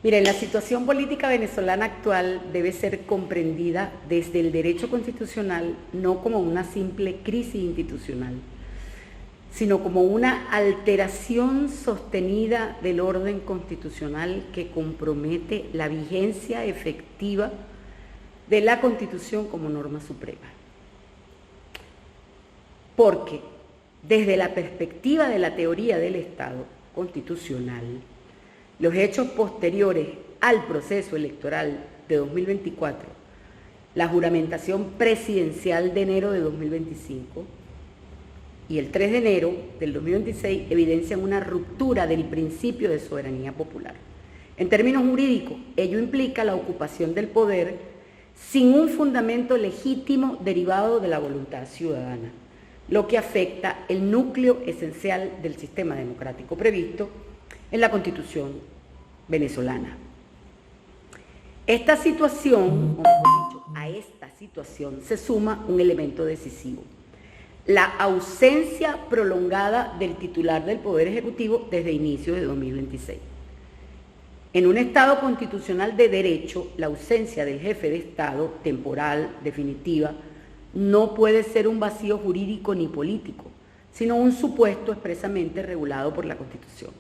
Miren, la situación política venezolana actual debe ser comprendida desde el derecho constitucional, no como una simple crisis institucional, sino como una alteración sostenida del orden constitucional que compromete la vigencia efectiva de la Constitución como norma suprema. Porque desde la perspectiva de la teoría del Estado constitucional, los hechos posteriores al proceso electoral de 2024, la juramentación presidencial de enero de 2025 y el 3 de enero del 2026 evidencian una ruptura del principio de soberanía popular. En términos jurídicos, ello implica la ocupación del poder sin un fundamento legítimo derivado de la voluntad ciudadana, lo que afecta el núcleo esencial del sistema democrático previsto en la Constitución venezolana. Esta situación, o mejor dicho, a esta situación se suma un elemento decisivo: la ausencia prolongada del titular del Poder Ejecutivo desde inicios de 2026. En un Estado constitucional de derecho, la ausencia del jefe de Estado, temporal, definitiva, no puede ser un vacío jurídico ni político, sino un supuesto expresamente regulado por la Constitución.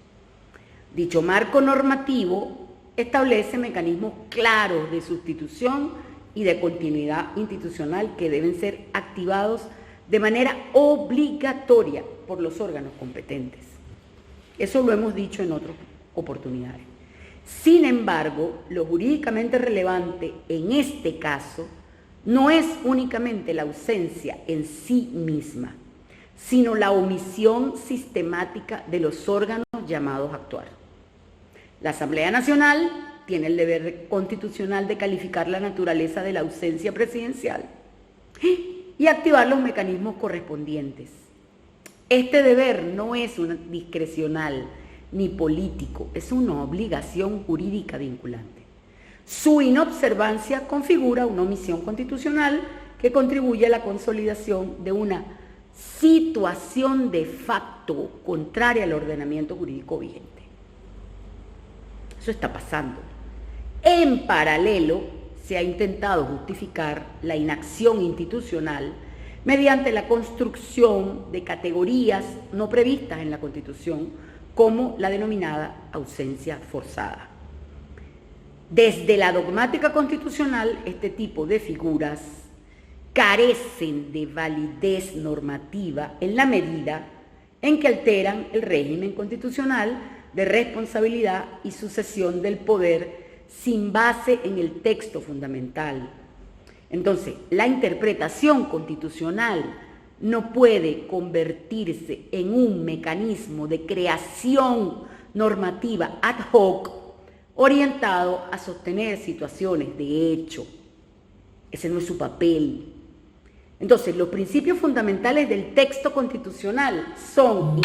Dicho marco normativo establece mecanismos claros de sustitución y de continuidad institucional que deben ser activados de manera obligatoria por los órganos competentes. Eso lo hemos dicho en otras oportunidades. Sin embargo, lo jurídicamente relevante en este caso no es únicamente la ausencia en sí misma, sino la omisión sistemática de los órganos llamados a actuar. La Asamblea Nacional tiene el deber constitucional de calificar la naturaleza de la ausencia presidencial y activar los mecanismos correspondientes. Este deber no es discrecional ni político, es una obligación jurídica vinculante. Su inobservancia configura una omisión constitucional que contribuye a la consolidación de una situación de facto contraria al ordenamiento jurídico vigente. Eso está pasando. En paralelo, se ha intentado justificar la inacción institucional mediante la construcción de categorías no previstas en la Constitución, como la denominada ausencia forzada. Desde la dogmática constitucional, este tipo de figuras carecen de validez normativa en la medida en que alteran el régimen constitucional de responsabilidad y sucesión del poder sin base en el texto fundamental. Entonces, la interpretación constitucional no puede convertirse en un mecanismo de creación normativa ad hoc orientado a sostener situaciones de hecho. Ese no es su papel. Entonces, los principios fundamentales del texto constitucional son: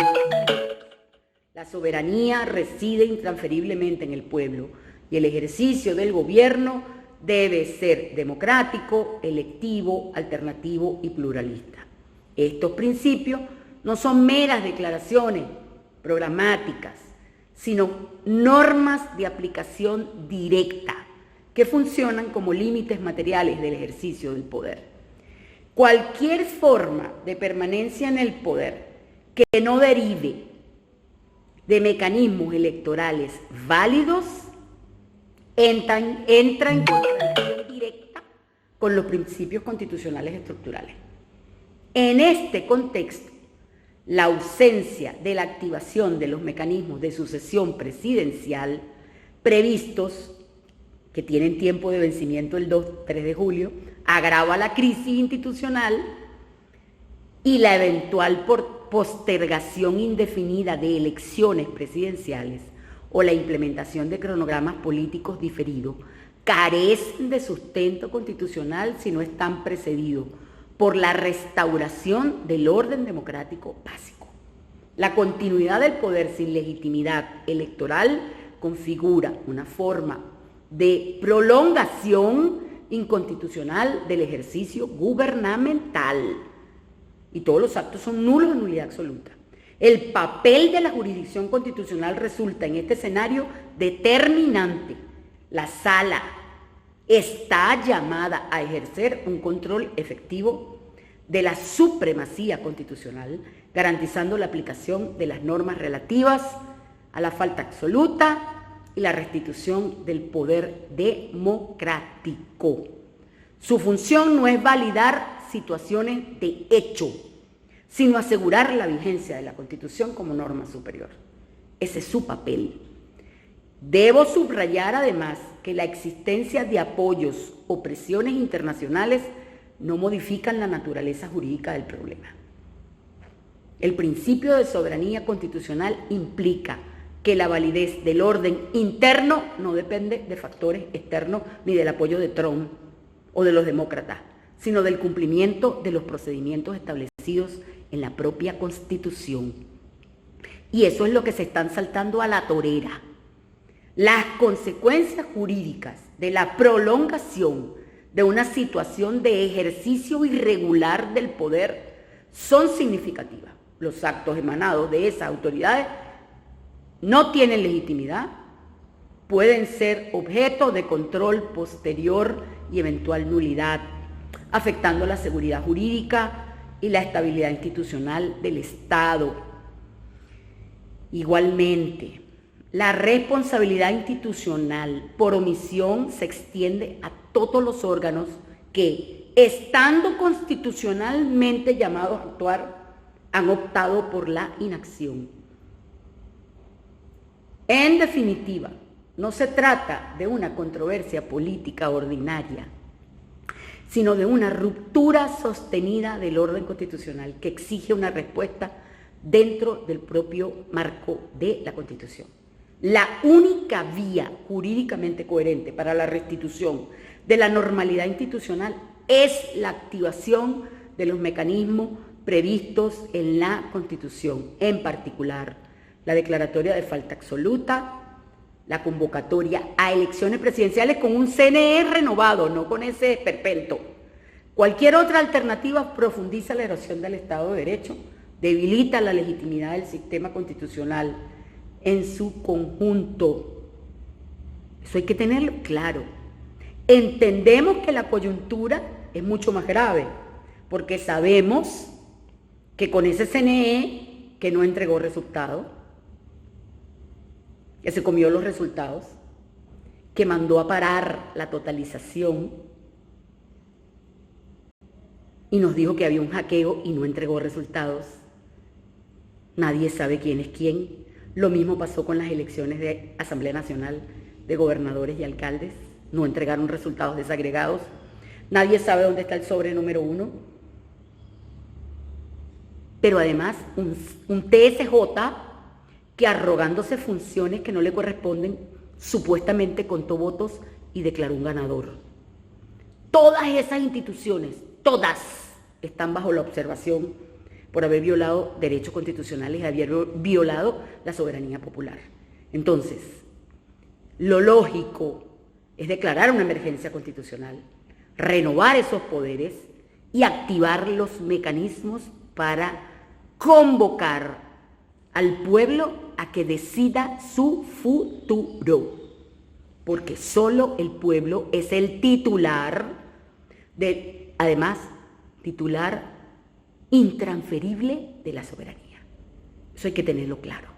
la soberanía reside intransferiblemente en el pueblo y el ejercicio del gobierno debe ser democrático, electivo, alternativo y pluralista. Estos principios no son meras declaraciones programáticas, sino normas de aplicación directa que funcionan como límites materiales del ejercicio del poder. Cualquier forma de permanencia en el poder que no derive de mecanismos electorales válidos entra en contradicción directa con los principios constitucionales estructurales. En este contexto, la ausencia de la activación de los mecanismos de sucesión presidencial previstos, que tienen tiempo de vencimiento el 3 de julio, agrava la crisis institucional y la eventual postergación indefinida de elecciones presidenciales o la implementación de cronogramas políticos diferidos carecen de sustento constitucional si no están precedidos por la restauración del orden democrático básico. La continuidad del poder sin legitimidad electoral configura una forma de prolongación inconstitucional del ejercicio gubernamental y todos los actos son nulos en nulidad absoluta. El papel de la jurisdicción constitucional resulta en este escenario determinante La Sala está llamada a ejercer un control efectivo de la supremacía constitucional, garantizando la aplicación de las normas relativas a la falta absoluta y la restitución del poder democrático. Su función no es validar situaciones de hecho, sino asegurar la vigencia de la Constitución como norma superior. Ese es su papel. Debo subrayar además que la existencia de apoyos o presiones internacionales no modifican la naturaleza jurídica del problema. El principio de soberanía constitucional implica que la validez del orden interno no depende de factores externos ni del apoyo de Trump o de los demócratas, sino del cumplimiento de los procedimientos establecidos en la propia Constitución. Y eso es lo que se están saltando a la torera. Las consecuencias jurídicas de la prolongación de una situación de ejercicio irregular del poder son significativas. Los actos emanados de esas autoridades no tienen legitimidad, pueden ser objeto de control posterior y eventual nulidad, afectando la seguridad jurídica y la estabilidad institucional del Estado. Igualmente, la responsabilidad institucional por omisión se extiende a todos los órganos que, estando constitucionalmente llamados a actuar, han optado por la inacción. En definitiva, no se trata de una controversia política ordinaria, sino de una ruptura sostenida del orden constitucional que exige una respuesta dentro del propio marco de la Constitución. La única vía jurídicamente coherente para la restitución de la normalidad institucional es la activación de los mecanismos previstos en la Constitución, en particular la declaratoria de falta absoluta, la convocatoria a elecciones presidenciales con un CNE renovado, no con ese esperpento. Cualquier otra alternativa profundiza la erosión del Estado de Derecho, debilita la legitimidad del sistema constitucional en su conjunto. Eso hay que tenerlo claro. Entendemos que la coyuntura es mucho más grave, porque sabemos que con ese CNE que no entregó resultados, que se comió los resultados, que mandó a parar la totalización y nos dijo que había un hackeo y no entregó resultados. Nadie sabe quién es quién. Lo mismo pasó con las elecciones de Asamblea Nacional de gobernadores y alcaldes. No entregaron resultados desagregados. Nadie sabe dónde está el sobre número 1. Pero además, un TSJ que, arrogándose funciones que no le corresponden, supuestamente contó votos y declaró un ganador. Todas esas instituciones, todas, están bajo la observación por haber violado derechos constitucionales y haber violado la soberanía popular. Entonces, lo lógico es declarar una emergencia constitucional, renovar esos poderes y activar los mecanismos para convocar al pueblo a que decida su futuro, porque solo el pueblo es el titular, además, titular intransferible de la soberanía. Eso hay que tenerlo claro.